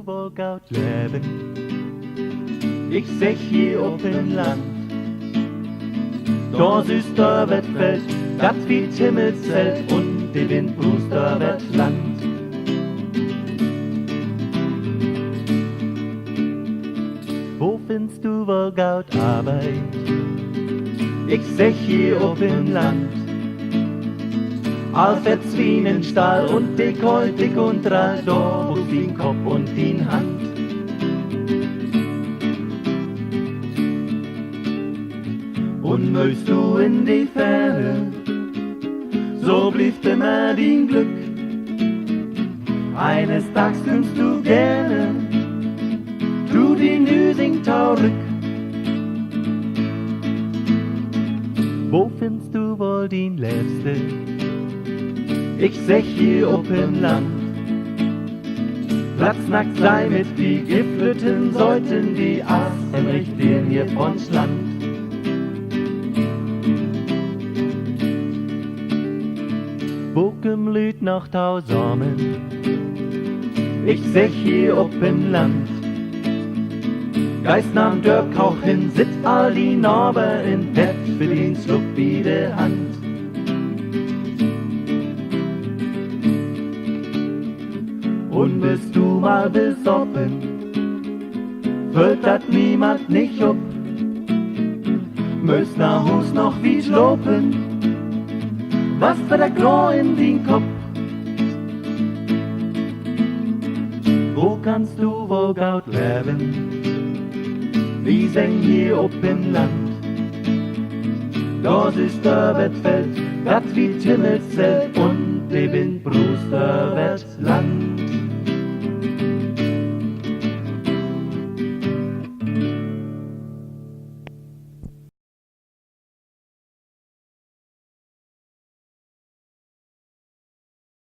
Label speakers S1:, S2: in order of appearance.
S1: du wohl gaut leben? Ich sech hier op in Land. Da süß da wird Feld, dat wie Himmelszelt und die Windbrust da wird Land. Wo findest du wohl gaut Arbeit? Ich sech hier op in Land. Alfred Zwienenstahl und dick Holtig und Rall, da wo den Kopf und den Hand. Und möchtest du in die Ferne, so blieb immer dein Glück. Eines Tages könntest du gerne, du die Nüsing taurück. Wo findest du wohl den Liebste? Ich sech hier op im Land. Platznackt sei mit die Geflütten sollten die Ass im Richtien hier von Schland. Bokem lüt noch tausamen. Ich sech hier op im Land. Geist nahm Dörp Kauch hin, sit all die Norber in Bett für den Schluck wie de Hand. Und bist du mal besoffen, füllt dat niemand nicht up. Möst nach Hus noch wie schlopen, was für der Klo in den Kopf. Wo kannst du wohl gaut leben? Wie seng hier op im Land. Das ist der Wettfeld, dat wie Himmelszelt und die Windbrust der Land.